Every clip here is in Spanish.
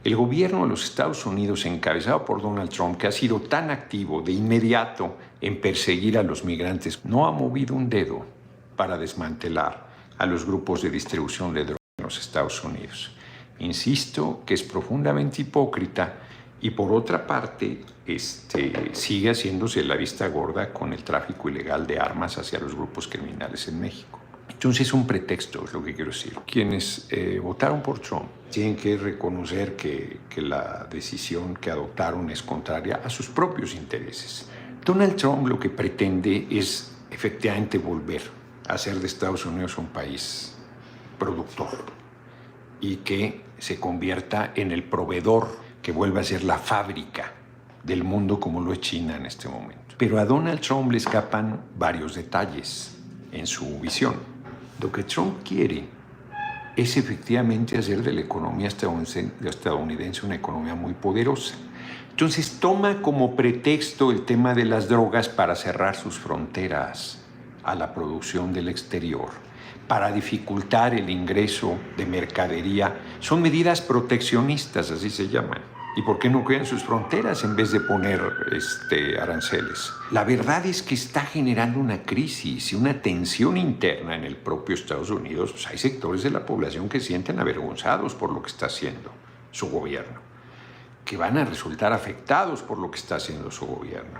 El gobierno de los Estados Unidos, encabezado por Donald Trump, que ha sido tan activo de inmediato en perseguir a los migrantes, no ha movido un dedo para desmantelar a los grupos de distribución de drogas en los Estados Unidos. Insisto que es profundamente hipócrita y, por otra parte, sigue haciéndose la vista gorda con el tráfico ilegal de armas hacia los grupos criminales en México. Entonces es un pretexto, es lo que quiero decir. Quienes votaron por Trump tienen que reconocer que la decisión que adoptaron es contraria a sus propios intereses. Donald Trump lo que pretende es efectivamente volver a hacer de Estados Unidos un país productor y que se convierta en el proveedor, que vuelva a ser la fábrica del mundo como lo es China en este momento. Pero a Donald Trump le escapan varios detalles en su visión. Lo que Trump quiere es efectivamente hacer de la economía estadounidense una economía muy poderosa. Entonces toma como pretexto el tema de las drogas para cerrar sus fronteras a la producción del exterior, para dificultar el ingreso de mercadería. Son medidas proteccionistas, así se llaman. ¿Y por qué no cuidan sus fronteras en vez de poner aranceles? La verdad es que está generando una crisis y una tensión interna en el propio Estados Unidos. Pues hay sectores de la población que se sienten avergonzados por lo que está haciendo su gobierno, que van a resultar afectados por lo que está haciendo su gobierno,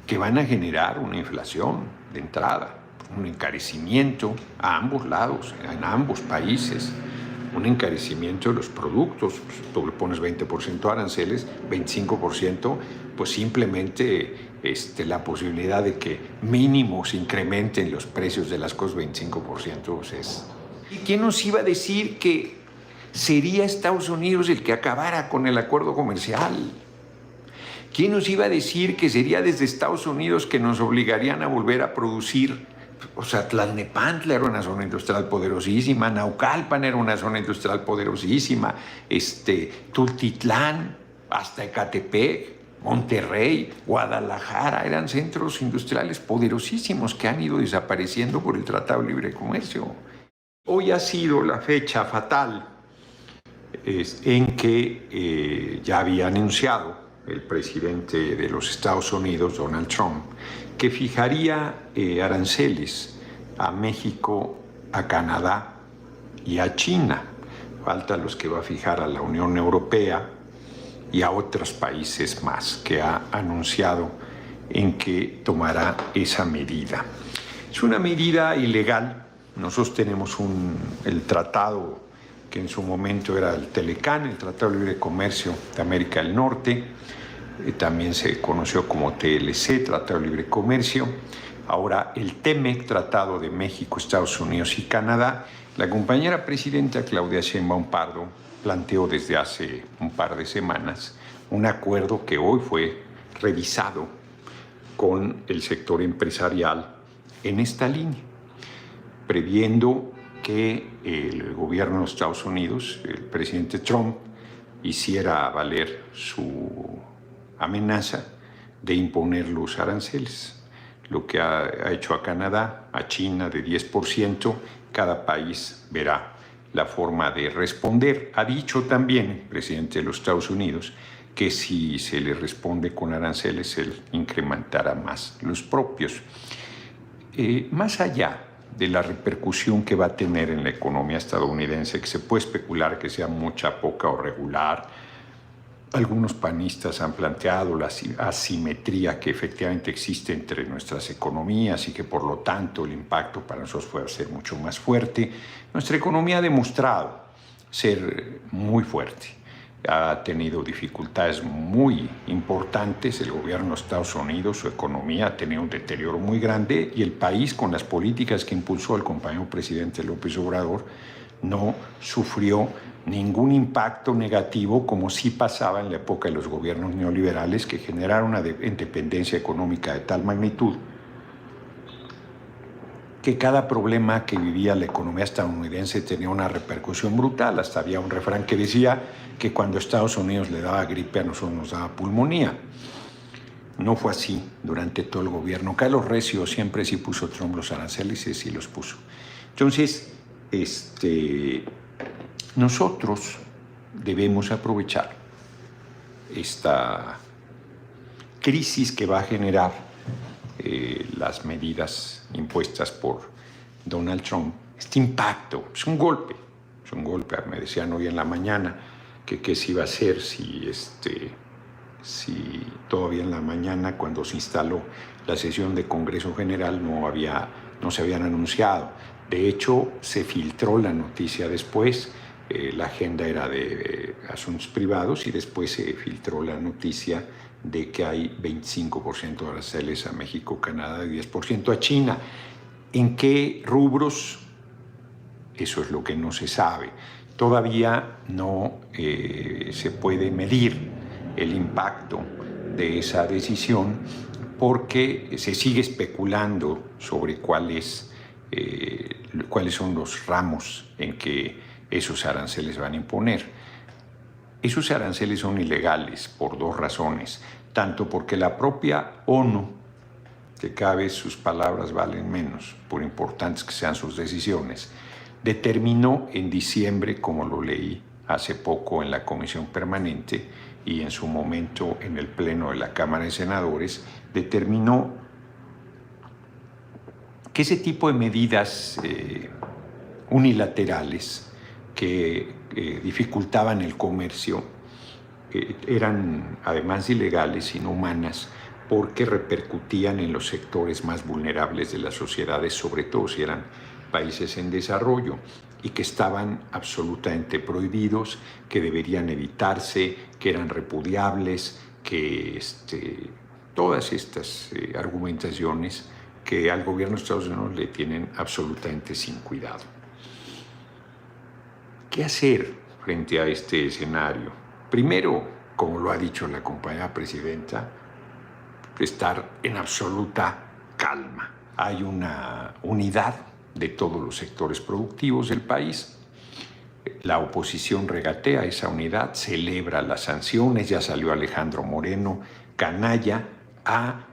que van a generar una inflación de entrada, un encarecimiento a ambos lados, en ambos países, un encarecimiento de los productos. Pues, tú le pones 20% aranceles, 25%, pues simplemente la posibilidad de que mínimo se incrementen los precios de las cosas 25%, pues es... ¿Y quién nos iba a decir que sería Estados Unidos el que acabara con el acuerdo comercial? ¿Quién nos iba a decir que sería desde Estados Unidos que nos obligarían a volver a producir? O sea, Tlalnepantla era una zona industrial poderosísima, Naucalpan era una zona industrial poderosísima, Tultitlán, hasta Ecatepec, Monterrey, Guadalajara, eran centros industriales poderosísimos que han ido desapareciendo por el Tratado de Libre Comercio. Hoy ha sido la fecha fatal en que ya había anunciado el presidente de los Estados Unidos, Donald Trump, que fijaría aranceles a México, a Canadá y a China. Falta los que va a fijar a la Unión Europea y a otros países más que ha anunciado en que tomará esa medida. Es una medida ilegal. Nosotros tenemos el tratado que en su momento era el Telecán, el Tratado de Libre Comercio de América del Norte, también se conoció como TLC, Tratado de Libre Comercio, ahora el TEMEC, Tratado de México, Estados Unidos y Canadá. La compañera presidenta Claudia Sheinbaum Pardo planteó desde hace un par de semanas un acuerdo que hoy fue revisado con el sector empresarial en esta línea, previendo que el gobierno de los Estados Unidos, el presidente Trump, hiciera valer su amenaza de imponer los aranceles, lo que ha hecho a Canadá, a China de 10%, cada país verá la forma de responder. Ha dicho también el presidente de los Estados Unidos que si se le responde con aranceles, él incrementará más los propios. Más allá de la repercusión que va a tener en la economía estadounidense, que se puede especular que sea mucha, poca o regular. Algunos panistas han planteado la asimetría que efectivamente existe entre nuestras economías y que por lo tanto el impacto para nosotros puede ser mucho más fuerte. Nuestra economía ha demostrado ser muy fuerte. Ha tenido dificultades muy importantes. El gobierno de los Estados Unidos, su economía ha tenido un deterioro muy grande y el país, con las políticas que impulsó el compañero presidente López Obrador, no sufrió ningún impacto negativo como sí pasaba en la época de los gobiernos neoliberales, que generaron una independencia económica de tal magnitud que cada problema que vivía la economía estadounidense tenía una repercusión brutal. Hasta había un refrán que decía que cuando Estados Unidos le daba gripe, a nosotros nos daba pulmonía. No fue así durante todo el gobierno. Carlos Recio siempre sí puso Trump los aranceles y sí los puso. Entonces, nosotros debemos aprovechar esta crisis que va a generar las medidas impuestas por Donald Trump, este impacto, es un golpe. Me decían hoy en la mañana que qué se iba a hacer si todavía en la mañana, cuando se instaló la sesión de Congreso General, no se habían anunciado. De hecho, se filtró la noticia después. La agenda era de asuntos privados y después se filtró la noticia de que hay 25% de aranceles a México, Canadá y 10% a China. ¿En qué rubros? Eso es lo que no se sabe. Todavía no se puede medir el impacto de esa decisión porque se sigue especulando sobre cuáles son los ramos en que esos aranceles van a imponer. Esos aranceles son ilegales por dos razones, tanto porque la propia ONU, que cada vez sus palabras valen menos, por importantes que sean sus decisiones, determinó en diciembre, como lo leí hace poco en la Comisión Permanente y en su momento en el Pleno de la Cámara de Senadores, determinó que ese tipo de medidas unilaterales que dificultaban el comercio eran además ilegales, inhumanas, porque repercutían en los sectores más vulnerables de las sociedades, sobre todo si eran países en desarrollo, y que estaban absolutamente prohibidos, que deberían evitarse, que eran repudiables, que todas estas argumentaciones que al gobierno de Estados Unidos le tienen absolutamente sin cuidado. ¿Qué hacer frente a este escenario? Primero, como lo ha dicho la compañera presidenta, estar en absoluta calma. Hay una unidad de todos los sectores productivos del país. La oposición regatea esa unidad, celebra las sanciones. Ya salió Alejandro Moreno, canalla, a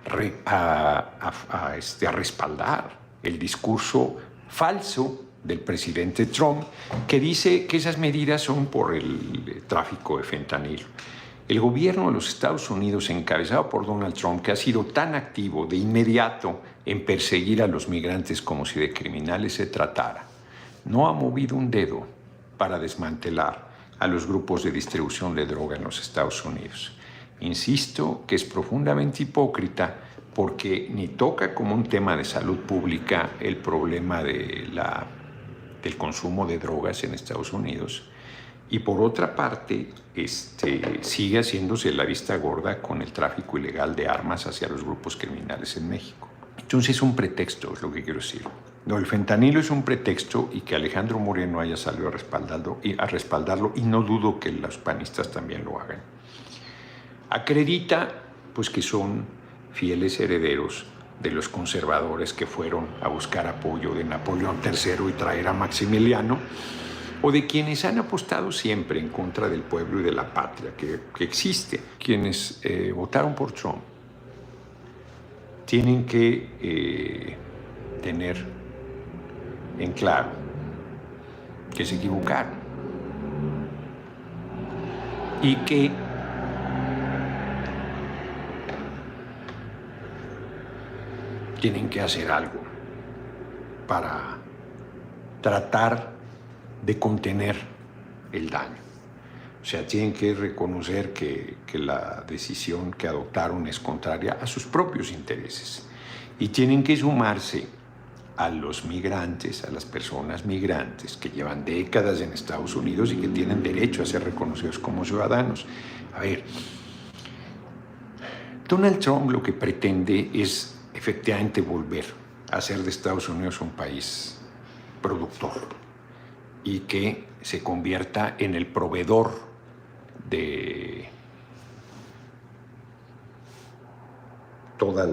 respaldar el discurso falso del presidente Trump, que dice que esas medidas son por el tráfico de fentanilo. El gobierno de los Estados Unidos, encabezado por Donald Trump, que ha sido tan activo de inmediato en perseguir a los migrantes como si de criminales se tratara, no ha movido un dedo para desmantelar a los grupos de distribución de droga en los Estados Unidos. Insisto que es profundamente hipócrita porque ni toca como un tema de salud pública el problema del consumo de drogas en Estados Unidos, y por otra parte sigue haciéndose la vista gorda con el tráfico ilegal de armas hacia los grupos criminales en México. Entonces es un pretexto, es lo que quiero decir. No, el fentanilo es un pretexto, y que Alejandro Moreno haya salido a respaldarlo, y no dudo que los panistas también lo hagan, acredita pues que son fieles herederos de los conservadores que fueron a buscar apoyo de Napoleón III y traer a Maximiliano, o de quienes han apostado siempre en contra del pueblo y de la patria que existe. Quienes votaron por Trump tienen que tener en claro que se equivocaron y que tienen que hacer algo para tratar de contener el daño. O sea, tienen que reconocer que la decisión que adoptaron es contraria a sus propios intereses, y tienen que sumarse a los migrantes, a las personas migrantes que llevan décadas en Estados Unidos y que tienen derecho a ser reconocidos como ciudadanos. A ver, Donald Trump lo que pretende es efectivamente volver a hacer de Estados Unidos un país productor y que se convierta en el proveedor de toda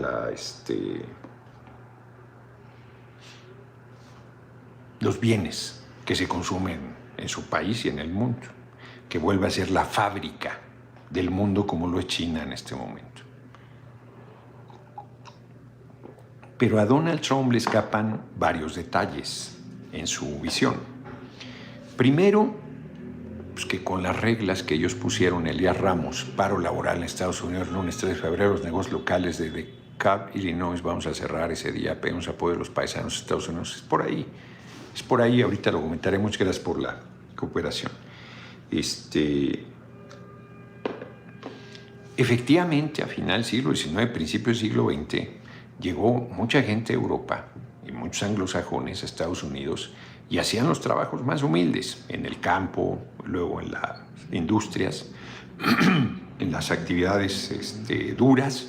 los bienes que se consumen en su país y en el mundo, que vuelva a ser la fábrica del mundo como lo es China en este momento. Pero a Donald Trump le escapan varios detalles en su visión. Primero, pues que con las reglas que ellos pusieron, Elías Ramos, paro laboral en Estados Unidos, lunes 3 de febrero, los negocios locales de DeKalb, Illinois, vamos a cerrar ese día, pedimos apoyo de los paisanos de Estados Unidos. Es por ahí, ahorita lo comentaré. Muchas gracias por la cooperación. Efectivamente, a final del siglo XIX, principio del siglo XX, llegó mucha gente a Europa y muchos anglosajones a Estados Unidos y hacían los trabajos más humildes, en el campo, luego en las industrias, en las actividades duras.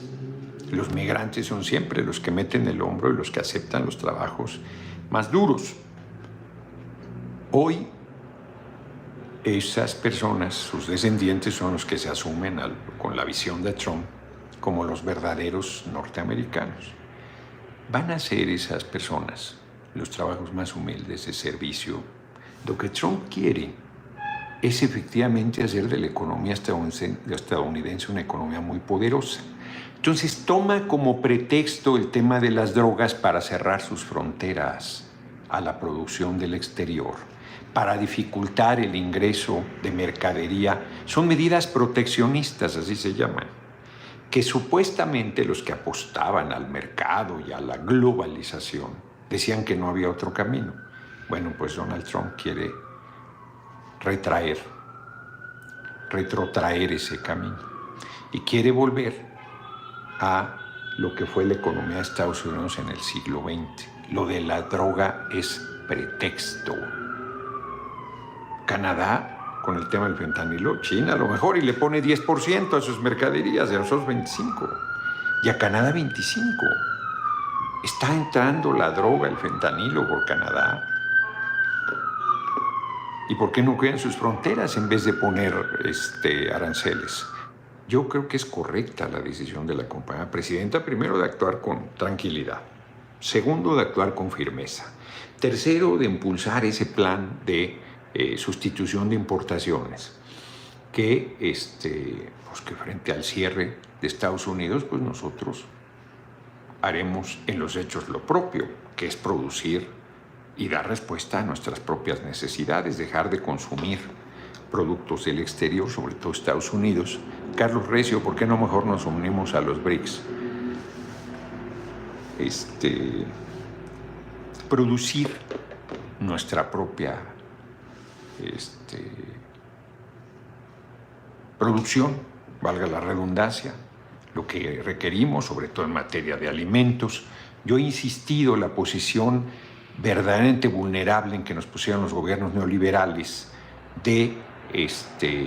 Los migrantes son siempre los que meten el hombro y los que aceptan los trabajos más duros. Hoy, esas personas, sus descendientes, son los que se asumen con la visión de Trump como los verdaderos norteamericanos. Van a hacer esas personas los trabajos más humildes de servicio. Lo que Trump quiere es efectivamente hacer de la economía estadounidense una economía muy poderosa. Entonces toma como pretexto el tema de las drogas para cerrar sus fronteras a la producción del exterior, para dificultar el ingreso de mercadería. Son medidas proteccionistas, así se llaman, que supuestamente los que apostaban al mercado y a la globalización decían que no había otro camino. Bueno, pues Donald Trump quiere retrotraer ese camino y quiere volver a lo que fue la economía de Estados Unidos en el siglo XX. Lo de la droga es pretexto. Canadá, con el tema del fentanilo, China a lo mejor, y le pone 10% a sus mercaderías, de nosotros 25%, y a Canadá 25%. Está entrando la droga, el fentanilo, por Canadá. ¿Y por qué no cuidan sus fronteras en vez de poner aranceles? Yo creo que es correcta la decisión de la compañera presidenta, primero de actuar con tranquilidad, segundo de actuar con firmeza, tercero de impulsar ese plan de sustitución de importaciones, que frente al cierre de Estados Unidos, pues nosotros haremos en los hechos lo propio, que es producir y dar respuesta a nuestras propias necesidades, dejar de consumir productos del exterior, sobre todo Estados Unidos. Carlos Recio, ¿por qué no mejor nos unimos a los BRICS? Producir nuestra propia producción, valga la redundancia, lo que requerimos, sobre todo en materia de alimentos. Yo he insistido en la posición verdaderamente vulnerable en que nos pusieron los gobiernos neoliberales de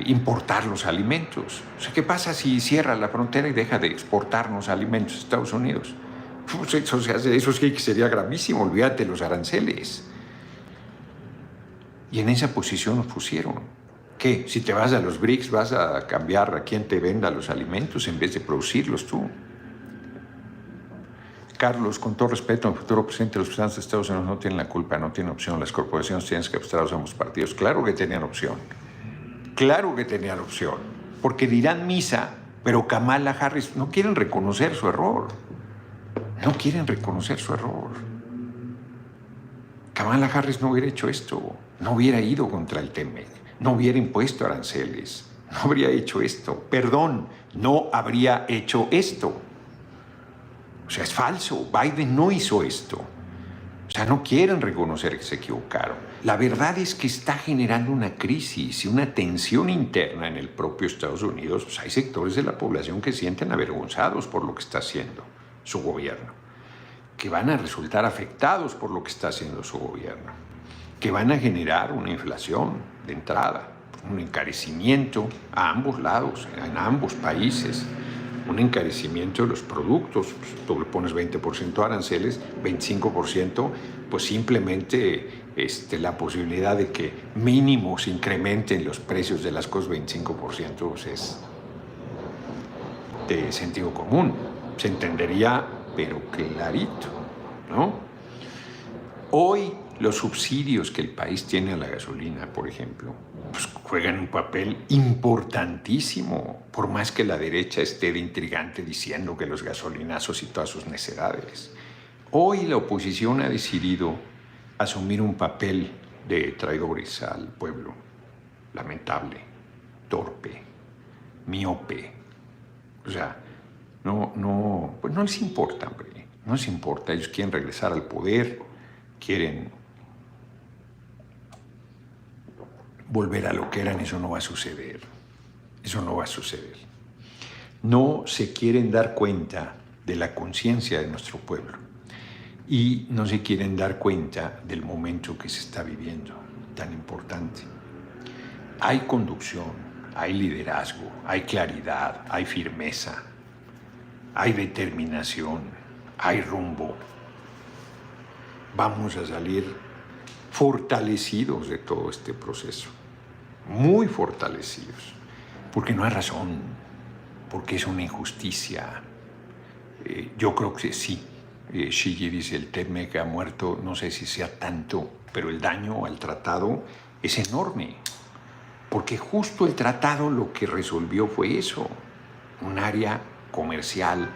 importar los alimentos. O sea, ¿qué pasa si cierra la frontera y deja de exportarnos alimentos a Estados Unidos? Pues eso sí que sería gravísimo, olvídate los aranceles. Y en esa posición nos pusieron. ¿Qué? Si te vas a los BRICS, vas a cambiar a quien te venda los alimentos en vez de producirlos tú. Carlos, con todo respeto, el futuro presidente de los Estados Unidos no tienen la culpa, no tienen opción. Las corporaciones tienen que apostar a ambos partidos. Claro que tenían opción. Claro que tenían opción. Porque dirán misa, pero Kamala Harris no quieren reconocer su error. No quieren reconocer su error. Kamala Harris no hubiera hecho esto. No hubiera ido contra el TEMEC. No hubiera impuesto aranceles. No habría hecho esto. Perdón, no habría hecho esto. O sea, es falso. Biden no hizo esto. O sea, no quieren reconocer que se equivocaron. La verdad es que está generando una crisis y una tensión interna en el propio Estados Unidos. O sea, hay sectores de la población que se sienten avergonzados por lo que está haciendo su gobierno, que van a resultar afectados por lo que está haciendo su gobierno, que van a generar una inflación de entrada, un encarecimiento a ambos lados, en ambos países, un encarecimiento de los productos. Pues, tú le pones 20% aranceles, 25%, pues simplemente la posibilidad de que mínimo se incrementen los precios de las cosas 25%, pues es de sentido común. Se entendería, pero clarito, ¿no? Hoy los subsidios que el país tiene a la gasolina, por ejemplo, pues juegan un papel importantísimo, por más que la derecha esté de intrigante diciendo que los gasolinazos y todas sus necedades. Hoy la oposición ha decidido asumir un papel de traidores al pueblo. lamentable, torpe, miope. O sea, pues no les importa, hombre, no les importa. Ellos quieren regresar al poder, quieren volver a lo que eran. Eso no va a suceder, eso no va a suceder. No se quieren dar cuenta de la conciencia de nuestro pueblo y no se quieren dar cuenta del momento que se está viviendo, tan importante. Hay conducción, hay liderazgo, hay claridad, hay firmeza, hay determinación, hay rumbo. Vamos a salir fortalecidos de todo este proceso, muy fortalecidos, porque no hay razón, porque es una injusticia. Yo creo que sí. Shigi dice, el TEMEC ha muerto, no sé si sea tanto, pero el daño al tratado es enorme, porque justo el tratado lo que resolvió fue eso, un área comercial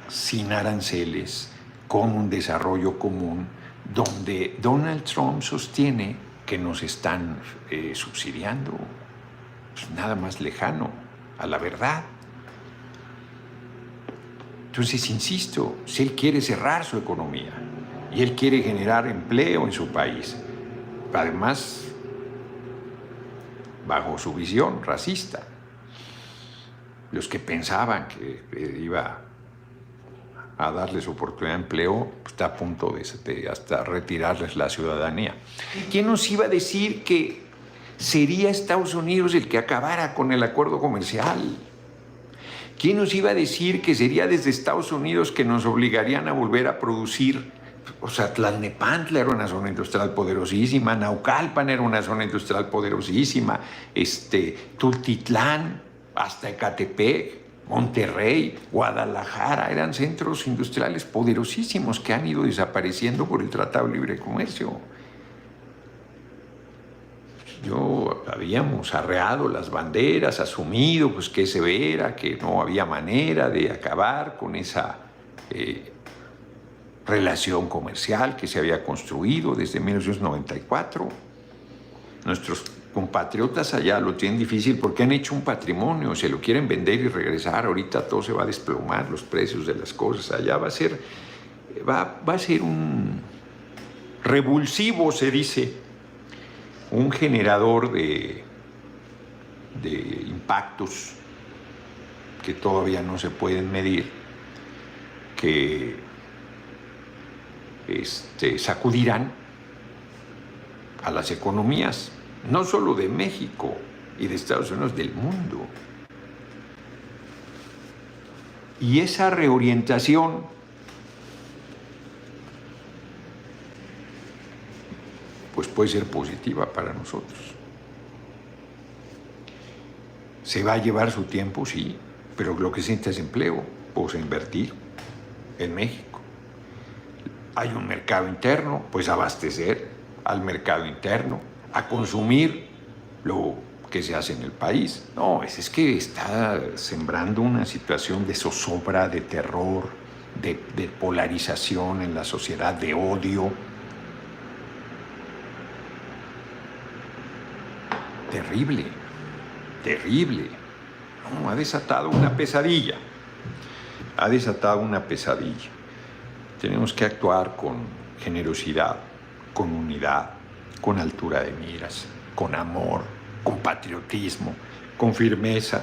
sin aranceles, con un desarrollo común, donde Donald Trump sostiene que nos están subsidiando. Pues nada más lejano a la verdad. Entonces, insisto, si él quiere cerrar su economía y él quiere generar empleo en su país, además, bajo su visión racista, los que pensaban que iba a darles oportunidad de empleo, está a punto de hasta retirarles la ciudadanía. ¿Quién nos iba a decir que sería Estados Unidos el que acabara con el acuerdo comercial? ¿Quién nos iba a decir que sería desde Estados Unidos que nos obligarían a volver a producir? O sea, Tlalnepantla era una zona industrial poderosísima, Naucalpan era una zona industrial poderosísima, Tultitlán, hasta Ecatepec, Monterrey, Guadalajara, eran centros industriales poderosísimos que han ido desapareciendo por el Tratado de Libre Comercio. Habíamos arreado las banderas, asumido pues, que se era, que no había manera de acabar con esa relación comercial que se había construido desde 1994. Nuestros compatriotas allá lo tienen difícil porque han hecho un patrimonio, se lo quieren vender y regresar. Ahorita todo se va a desplomar, los precios de las cosas. Allá va a ser un revulsivo, se dice, un generador de impactos que todavía no se pueden medir, que sacudirán a las economías, no solo de México y de Estados Unidos, del mundo. Y esa reorientación pues puede ser positiva para nosotros. Se va a llevar su tiempo, sí, pero lo que se necesita es empleo, pues invertir en México. Hay un mercado interno, pues abastecer al mercado interno, a consumir lo que se hace en el país. No, es que está sembrando una situación de zozobra, de terror, de polarización en la sociedad, de odio. Terrible, terrible. No, ha desatado una pesadilla. Ha desatado una pesadilla. Tenemos que actuar con generosidad, con unidad, con altura de miras, con amor, con patriotismo, con firmeza.